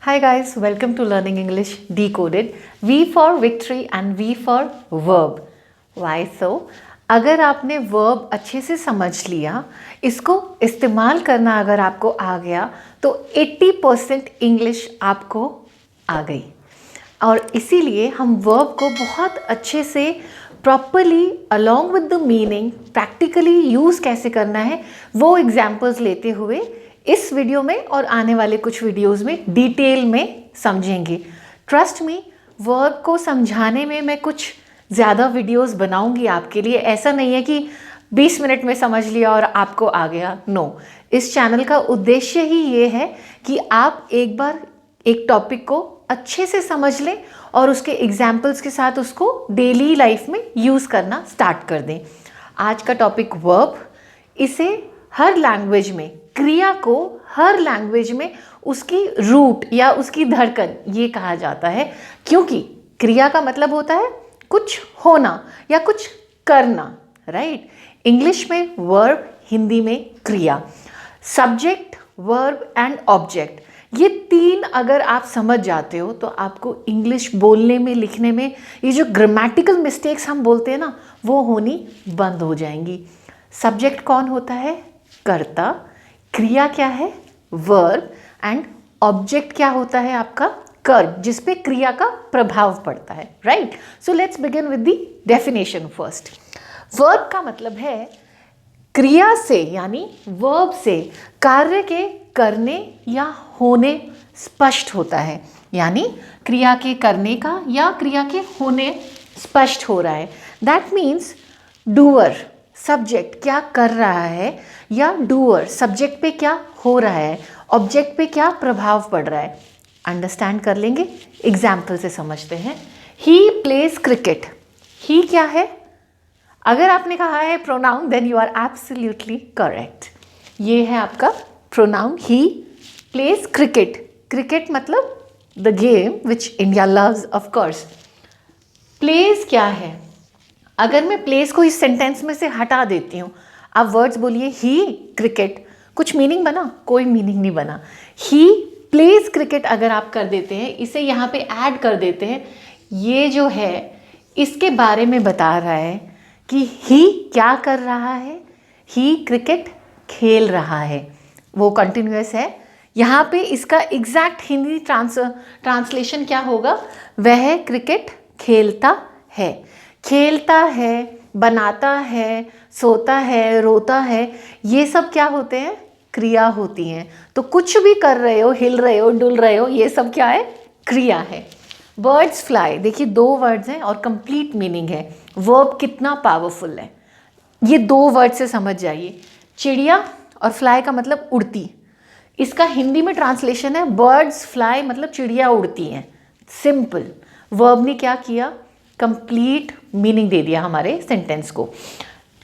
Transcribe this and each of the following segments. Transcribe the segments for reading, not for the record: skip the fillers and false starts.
Hi guys, welcome to Learning English Decoded. V for victory and V for verb. Why so? अगर आपने verb अच्छे से समझ लिया, इसको इस्तेमाल करना अगर आपको आ गया, तो 80% इंग्लिश आपको आ गई। और इसीलिए हम verb को बहुत अच्छे से properly along with the meaning practically use कैसे करना है, वो एग्जाम्पल्स लेते हुए इस वीडियो में और आने वाले कुछ वीडियोस में डिटेल में समझेंगे। ट्रस्ट मी, वर्ब को समझाने में मैं कुछ ज़्यादा वीडियोस बनाऊंगी आपके लिए। ऐसा नहीं है कि 20 मिनट में समझ लिया और आपको आ गया। नो, इस चैनल का उद्देश्य ही ये है कि आप एक बार एक टॉपिक को अच्छे से समझ लें और उसके एग्जाम्पल्स के साथ उसको डेली लाइफ में यूज़ करना स्टार्ट कर दें। आज का टॉपिक वर्ब, इसे हर लैंग्वेज में, क्रिया को हर लैंग्वेज में उसकी रूट या उसकी धड़कन ये कहा जाता है, क्योंकि क्रिया का मतलब होता है कुछ होना या कुछ करना, राइट। इंग्लिश में वर्ब, हिंदी में क्रिया। सब्जेक्ट, वर्ब एंड ऑब्जेक्ट, ये तीन अगर आप समझ जाते हो तो आपको इंग्लिश बोलने में, लिखने में ये जो ग्रामेटिकल मिस्टेक्स हम बोलते हैं ना, वो होनी बंद हो जाएंगी। सब्जेक्ट कौन होता है? कर्ता। क्रिया क्या है? वर्ब। एंड ऑब्जेक्ट क्या होता है? आपका कर्म, जिस पे क्रिया का प्रभाव पड़ता है, right. So let's begin with the definition first. Verb का मतलब है क्रिया से, यानी वर्ब से कार्य के करने या होने स्पष्ट होता है, यानी क्रिया के करने का या क्रिया के होने स्पष्ट हो रहा है। दैट मीन्स डूअर, सब्जेक्ट क्या कर रहा है, या डूअर सब्जेक्ट पे क्या हो रहा है, ऑब्जेक्ट पे क्या प्रभाव पड़ रहा है। अंडरस्टैंड कर लेंगे, एग्जाम्पल से समझते हैं। ही प्लेज क्रिकेट। ही क्या है? अगर आपने कहा है pronoun, then you are absolutely correct. ये है आपका pronoun, he plays cricket. Cricket मतलब the game which India loves, of course. Plays क्या है? अगर मैं प्लेस को इस सेंटेंस में से हटा देती हूँ, आप वर्ड्स बोलिए ही क्रिकेट, कुछ मीनिंग बना? कोई मीनिंग नहीं बना। ही प्लेज क्रिकेट अगर आप कर देते हैं, इसे यहाँ पे ऐड कर देते हैं, ये जो है इसके बारे में बता रहा है कि ही क्या कर रहा है। ही क्रिकेट खेल रहा है, वो कंटिन्यूअस है। यहाँ पे इसका एग्जैक्ट हिंदी ट्रांसलेशन क्या होगा? वह क्रिकेट खेलता है। खेलता है, बनाता है, सोता है, रोता है, ये सब क्या होते हैं? क्रिया होती हैं। तो कुछ भी कर रहे हो, हिल रहे हो, डुल रहे हो, ये सब क्या है? क्रिया है। बर्ड्स फ्लाई, देखिए दो वर्ड्स हैं और कंप्लीट मीनिंग है। वर्ब कितना पावरफुल है, ये दो वर्ड से समझ जाइए। चिड़िया और फ्लाई का मतलब उड़ती, इसका हिंदी में ट्रांसलेशन है बर्ड्स फ्लाई, मतलब चिड़िया उड़ती हैं। सिंपल। वर्ब ने क्या किया? कंप्लीट मीनिंग दे दिया हमारे सेंटेंस को।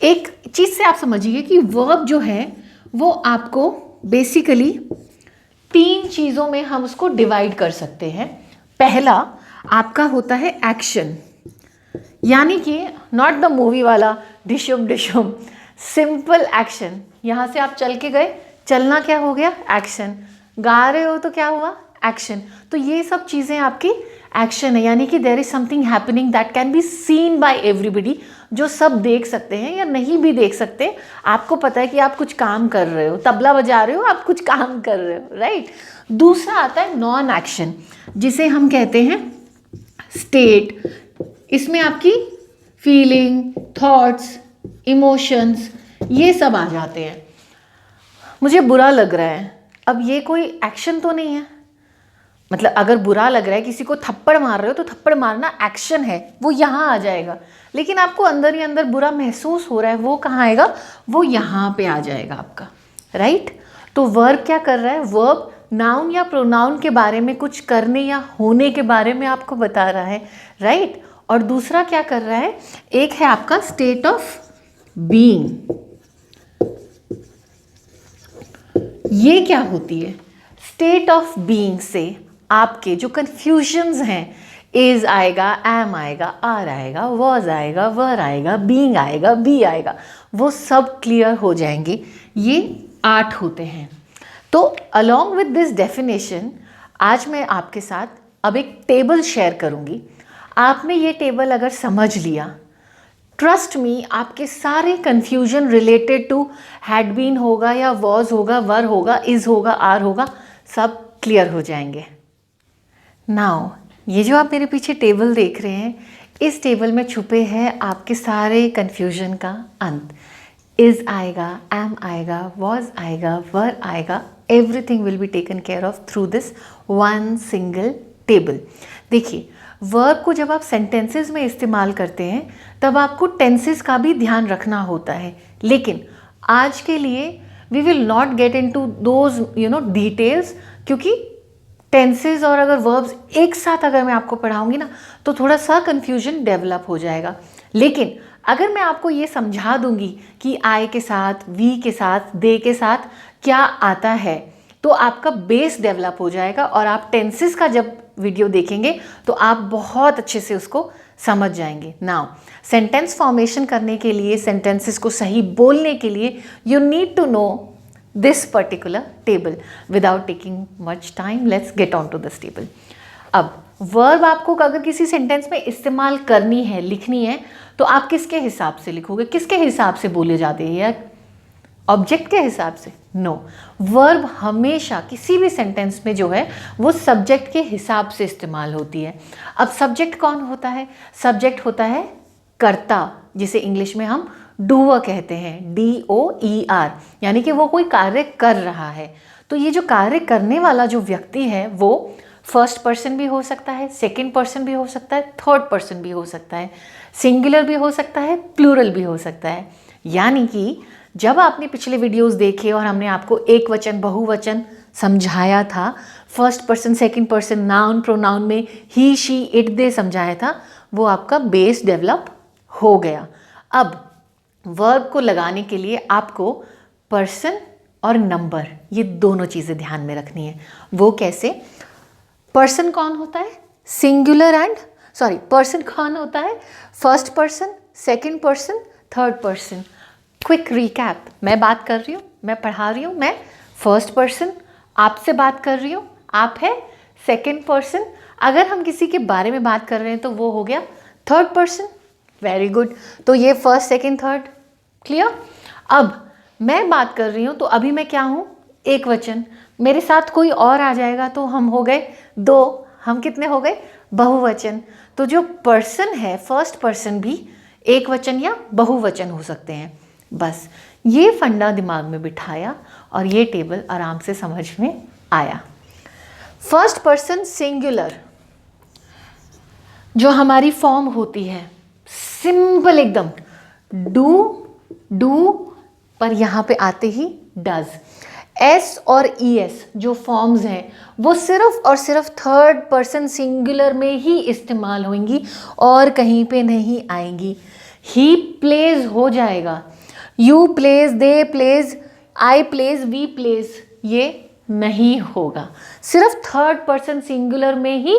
एक चीज़ से आप समझिए कि वर्ब जो है वो आपको बेसिकली तीन चीज़ों में हम उसको डिवाइड कर सकते हैं। पहला आपका होता है एक्शन, यानी कि नॉट द मूवी वाला डिशुम डिशुम, सिंपल एक्शन। यहाँ से आप चल के गए, चलना क्या हो गया? एक्शन। गा रहे हो तो क्या हुआ? एक्शन। तो ये सब चीज़ें आपकी एक्शन है, यानी कि there is something happening that can be seen by everybody, जो सब देख सकते हैं या नहीं भी देख सकते। आपको पता है कि आप कुछ काम कर रहे हो, तबला बजा रहे हो, आप कुछ काम कर रहे हो, राइट। दूसरा आता है नॉन एक्शन, जिसे हम कहते हैं स्टेट। इसमें आपकी फीलिंग, थॉट्स, इमोशंस, ये सब आ जाते हैं। मुझे बुरा लग रहा है, अब ये कोई एक्शन तो नहीं है। मतलब अगर बुरा लग रहा है, किसी को थप्पड़ मार रहे हो तो थप्पड़ मारना एक्शन है, वो यहाँ आ जाएगा। लेकिन आपको अंदर ही अंदर बुरा महसूस हो रहा है, वो कहाँ आएगा? वो यहाँ पे आ जाएगा आपका, राइट। तो वर्ब क्या कर रहा है? वर्ब नाउन या प्रोनाउन के बारे में कुछ करने या होने के बारे में आपको बता रहा है, राइट। और दूसरा क्या कर रहा है? एक है आपका स्टेट ऑफ बीइंग। ये क्या होती है? स्टेट ऑफ बीइंग से आपके जो कन्फ्यूजन्स हैं, इज आएगा, एम आएगा, आर आएगा, वॉज आएगा, वर आएगा, बीइंग आएगा, बी आएगा, वो सब क्लियर हो जाएंगे। ये 8 होते हैं। तो अलॉन्ग विद दिस डेफिनेशन आज मैं आपके साथ अब एक टेबल शेयर करूंगी। आपने ये टेबल अगर समझ लिया, ट्रस्ट मी, आपके सारे confusion related to had been होगा या वॉज होगा, वर होगा, इज होगा, आर होगा, सब क्लियर हो जाएंगे। नाउ ये जो आप मेरे पीछे टेबल देख रहे हैं, इस टेबल में छुपे हैं आपके सारे कंफ्यूजन का अंत। इज आएगा, एम आएगा, वॉज आएगा, वर आएगा, everything will be taken care of through this one single table. देखिए, वर्ब को जब आप सेंटेंसेस में इस्तेमाल करते हैं तब आपको टेंसेस का भी ध्यान रखना होता है, लेकिन आज के लिए we will not get into those details, क्योंकि टेंसेस और अगर वर्ब्स एक साथ अगर मैं आपको पढ़ाऊंगी ना तो थोड़ा सा कंफ्यूजन डेवलप हो जाएगा। लेकिन अगर मैं आपको ये समझा दूंगी कि आई के साथ, वी के साथ, दे के साथ क्या आता है, तो आपका बेस डेवलप हो जाएगा और आप टेंसेस का जब वीडियो देखेंगे तो आप बहुत अच्छे से उसको समझ जाएंगे। नाउ सेंटेंस फॉर्मेशन करने के लिए, सेंटेंसेस को सही बोलने के लिए, you need to know this particular table. Without taking much time, let's get on to this table. अब वर्ब आपको अगर किसी सेंटेंस में इस्तेमाल करनी है, लिखनी है, तो आप किसके हिसाब से लिखोगे? किसके हिसाब से बोले जाते हैं, या ऑब्जेक्ट के हिसाब से? नो, वर्ब हमेशा किसी भी सेंटेंस में जो है वो सब्जेक्ट के हिसाब से इस्तेमाल होती है। अब सब्जेक्ट कौन होता है? सब्जेक्ट होता है कर्ता, जिसे इंग्लिश में हम डूअर कहते हैं, DOER, यानी कि वो कोई कार्य कर रहा है। तो ये जो कार्य करने वाला जो व्यक्ति है वो फर्स्ट पर्सन भी हो सकता है, सेकंड पर्सन भी हो सकता है, थर्ड पर्सन भी हो सकता है, सिंगुलर भी हो सकता है, प्लूरल भी हो सकता है। यानी कि जब आपने पिछले वीडियोस देखे और हमने आपको एक वचन, बहुवचन समझाया था, first person, second person, noun, pronoun में ही, शी, इट, दे समझाया था, वो आपका बेस डेवलप हो गया। अब वर्ब को लगाने के लिए आपको पर्सन और नंबर, ये दोनों चीज़ें ध्यान में रखनी है। वो कैसे? पर्सन कौन होता है? सिंगुलर एंड पर्सन कौन होता है? First person, second person, third person. Quick recap, मैं बात कर रही हूँ, मैं पढ़ा रही हूँ, मैं फर्स्ट पर्सन, आपसे बात कर रही हूँ, आप है सेकंड पर्सन। अगर हम किसी के बारे में बात कर रहे हैं तो वो हो गया थर्ड पर्सन। वेरी गुड, तो ये फर्स्ट, सेकंड, थर्ड, क्लियर। अब मैं बात कर रही हूँ तो अभी मैं क्या हूँ? एक वचन। मेरे साथ कोई और आ जाएगा तो हम हो गए दो, हम कितने हो गए? बहुवचन। तो जो पर्सन है, फर्स्ट पर्सन भी एक वचन या बहुवचन हो सकते हैं। बस ये फंडा दिमाग में बिठाया और ये टेबल आराम से समझ में आया। फर्स्ट पर्सन सिंगुलर जो हमारी फॉर्म होती है, सिंपल एकदम, डू पर यहाँ पे आते ही डज। एस और ES जो फॉर्म्स हैं वो सिर्फ और सिर्फ थर्ड पर्सन सिंगुलर में ही इस्तेमाल होंगी और कहीं पे नहीं आएंगी। ही प्लेज हो जाएगा, you plays, they plays, I plays, we plays, ये नहीं होगा। सिर्फ थर्ड पर्सन सिंगुलर में ही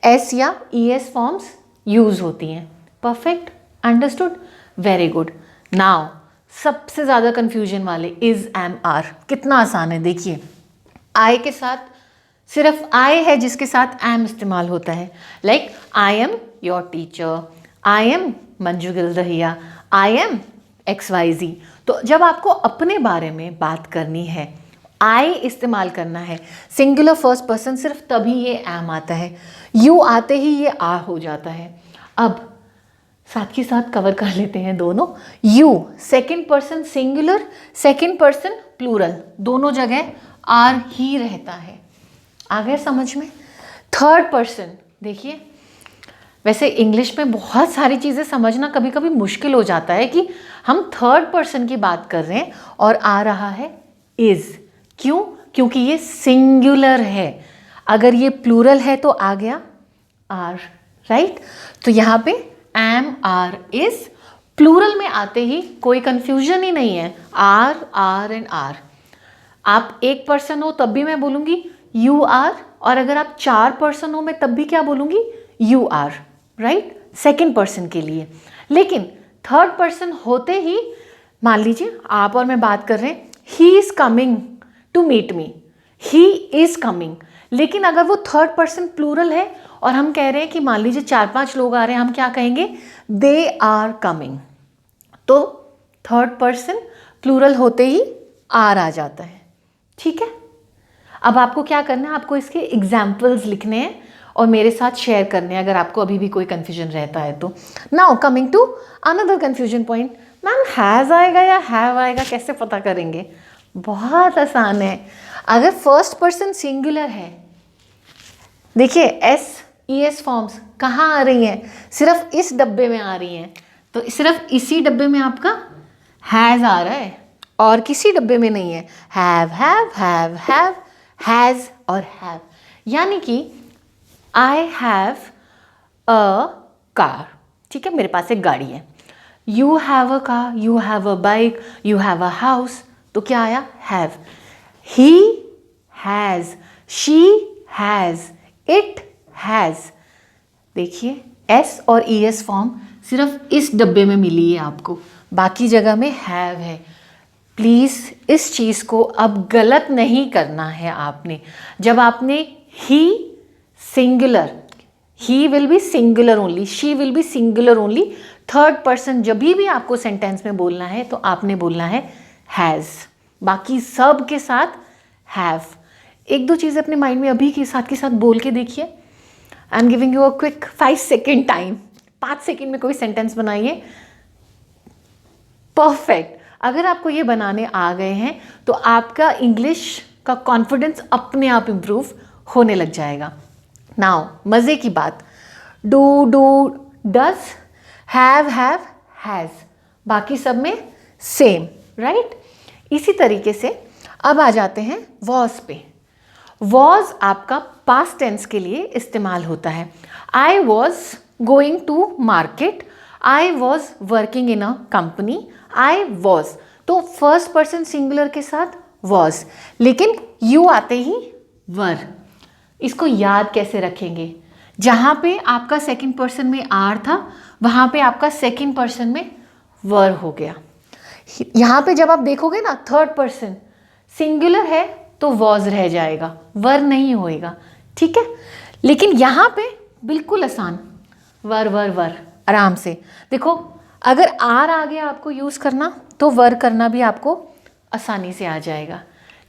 S या ES फॉर्म्स यूज होती हैं। Perfect, understood, very good. Now सबसे ज़्यादा कंफ्यूजन वाले इज, एम, आर, कितना आसान है। देखिए, आई के साथ सिर्फ आई है जिसके साथ एम इस्तेमाल होता है। Like I am your teacher, I am Manju Gill Dahiya, I am XYZ। तो जब आपको अपने बारे में बात करनी है, आई इस्तेमाल करना है, सिंगुलर फर्स्ट पर्सन, सिर्फ तभी ये एम आता है। यू आते ही ये आ हो जाता है। अब साथ के साथ कवर कर लेते हैं दोनों। You second person singular, second person plural, दोनों जगह आर ही रहता है। आ गया समझ में? थर्ड पर्सन, देखिए, वैसे इंग्लिश में बहुत सारी चीज़ें समझना कभी कभी मुश्किल हो जाता है कि हम थर्ड पर्सन की बात कर रहे हैं और आ रहा है इज। क्यों? क्योंकि ये सिंगुलर है। अगर ये प्लूरल है तो आ गया आर, राइट। तो यहाँ पे एम, आर, इज, प्लूरल में आते ही कोई कंफ्यूजन ही नहीं है, आर एंड आर। आप एक पर्सन हो तब भी मैं बोलूँगी यू आर, और अगर आप चार पर्सन हो मैं तब भी क्या बोलूँगी? You are, right, second person के लिए। लेकिन थर्ड पर्सन होते ही, मान लीजिए आप और मैं बात कर रहे हैं, he is coming to meet me, he is coming, लेकिन अगर वो थर्ड पर्सन प्लूरल है और हम कह रहे हैं कि मान लीजिए 4-5 लोग आ रहे हैं, हम क्या कहेंगे? They are coming. तो थर्ड पर्सन प्लूरल होते ही आर आ जाता है। ठीक है, अब आपको क्या करना है, आपको इसके एग्जाम्पल्स लिखने हैं और मेरे साथ शेयर करने हैं अगर आपको अभी भी कोई कन्फ्यूजन रहता है तो। Now coming to another confusion point, ma'am has आएगा या हैव आएगा, कैसे पता करेंगे? बहुत आसान है। अगर फर्स्ट पर्सन सिंगुलर है, देखिए एस ई एस फॉर्म्स कहाँ आ रही हैं? सिर्फ इस डब्बे में आ रही हैं, तो सिर्फ इसी डब्बे में आपका हैज़ आ रहा है और किसी डब्बे में नहीं है। हैव, हैज़ और हैव, यानी कि आई हैव अ कार, ठीक है, मेरे पास एक गाड़ी है। You have a car, you have a bike, you have a house, तो क्या आया? Have. He has, she has, it has. देखिए एस और ई एस फॉर्म सिर्फ इस डब्बे में मिली है आपको, बाकी जगह में हैव है। प्लीज़ इस चीज़ को अब गलत नहीं करना है आपने। जब आपने he singular, he will be singular only, she will be singular only, third person जब भी आपको सेंटेंस में बोलना है तो आपने बोलना है हैज़, बाकी सब के साथ हैव। एक दो चीज़ें अपने माइंड में अभी के साथ बोल के देखिए। I am giving you a quick 5 second time, 5 second में कोई सेंटेंस बनाइए। परफेक्ट। अगर आपको ये बनाने आ गए हैं तो आपका इंग्लिश का कॉन्फिडेंस अपने आप इम्प्रूव होने लग जाएगा। नाउ मज़े की बात, डू, डज, हैव, हैज़, बाकी सब में सेम, राइट? इसी तरीके से अब आ जाते हैं वॉज पे। वॉज आपका पास्ट टेंस के लिए इस्तेमाल होता है। I was going to market, I was working in a company, I was, तो फर्स्ट पर्सन सिंगुलर के साथ वॉज, लेकिन यू आते ही वर। इसको याद कैसे रखेंगे? जहाँ पे आपका सेकंड पर्सन में आर था वहाँ पे आपका सेकंड पर्सन में वर हो गया। यहाँ पे जब आप देखोगे ना थर्ड पर्सन सिंगुलर है तो वॉज रह जाएगा, वर नहीं होएगा, ठीक है? लेकिन यहाँ पे बिल्कुल आसान, वर आराम से। देखो अगर आर आ गया आपको यूज़ करना तो वर करना भी आपको आसानी से आ जाएगा।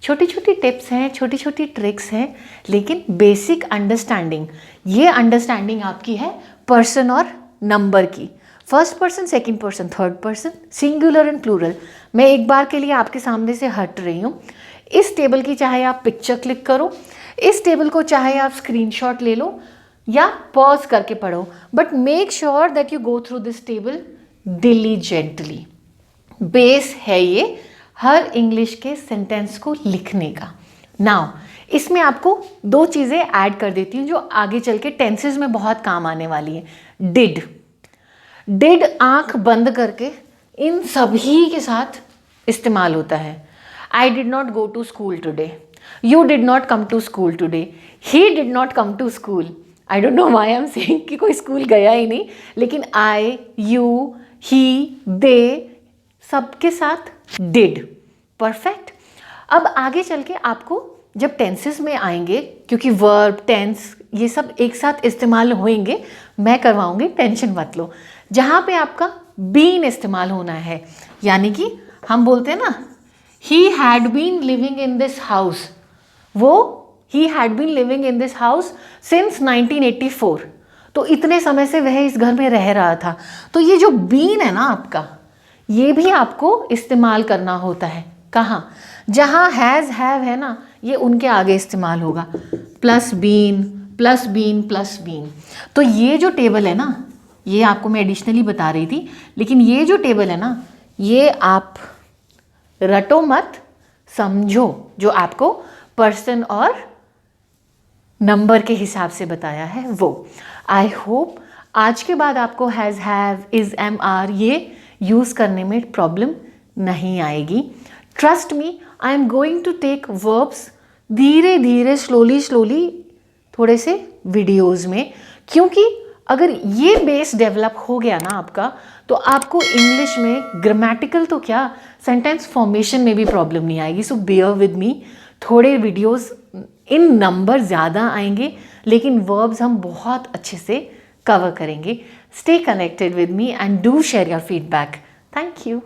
छोटी छोटी टिप्स हैं, छोटी छोटी ट्रिक्स हैं, लेकिन बेसिक अंडरस्टैंडिंग, ये अंडरस्टैंडिंग आपकी है पर्सन और नंबर की। First person, second person, third person, singular and plural. मैं एक बार के लिए आपके सामने से हट रही हूँ। इस टेबल की चाहे आप पिक्चर क्लिक करो, इस टेबल को चाहे आप स्क्रीनशॉट ले लो या पॉज करके पढ़ो, but make sure that you go through this table diligently. Base है ये हर इंग्लिश के सेंटेंस को लिखने का। नाउ इसमें आपको दो चीज़ें ऐड कर देती हूँ जो आगे चल के टेंसेज में बहुत काम आने वाली है। डिड आंख बंद करके इन सभी के साथ इस्तेमाल होता है। I did not go to school today, you did not come to school today, he did not come to school. I don't know why I am saying कि कोई स्कूल गया ही नहीं, लेकिन आई, यू, ही, दे सबके साथ डिड। परफेक्ट। अब आगे चल के आपको जब टेंसेस में आएंगे, क्योंकि वर्ब, टेंस ये सब एक साथ इस्तेमाल होंगे, मैं करवाऊंगी, टेंशन मत लो। जहाँ पे आपका बीन इस्तेमाल होना है, यानी कि हम बोलते हैं ना he had been living in this house, वो he had been living in this house since 1984, तो इतने समय से वह इस घर में रह रहा था। तो ये जो बीन है ना आपका, ये भी आपको इस्तेमाल करना होता है। कहाँ? जहाँ हैज़, हैव है ना, ये उनके आगे इस्तेमाल होगा, plus been, plus been, plus been. तो ये जो टेबल है ना, ये आपको मैं एडिशनली बता रही थी, लेकिन ये जो टेबल है ना, ये आप रटो मत, समझो, जो आपको पर्सन और नंबर के हिसाब से बताया है वो। आई होप आज के बाद आपको has, have, is, am, are ये यूज़ करने में प्रॉब्लम नहीं आएगी। Trust me, I am going to take verbs धीरे धीरे, स्लोली थोड़े से वीडियोज़ में, क्योंकि अगर ये बेस डेवलप हो गया ना आपका, तो आपको इंग्लिश में ग्रामेटिकल तो क्या, सेंटेंस फॉर्मेशन में भी प्रॉब्लम नहीं आएगी। सो बेयर विद मी, थोड़े वीडियोज़ इन नंबर ज़्यादा आएंगे लेकिन वर्ब्स हम बहुत अच्छे से कवर करेंगे। Stay connected with me and do share your feedback. Thank you.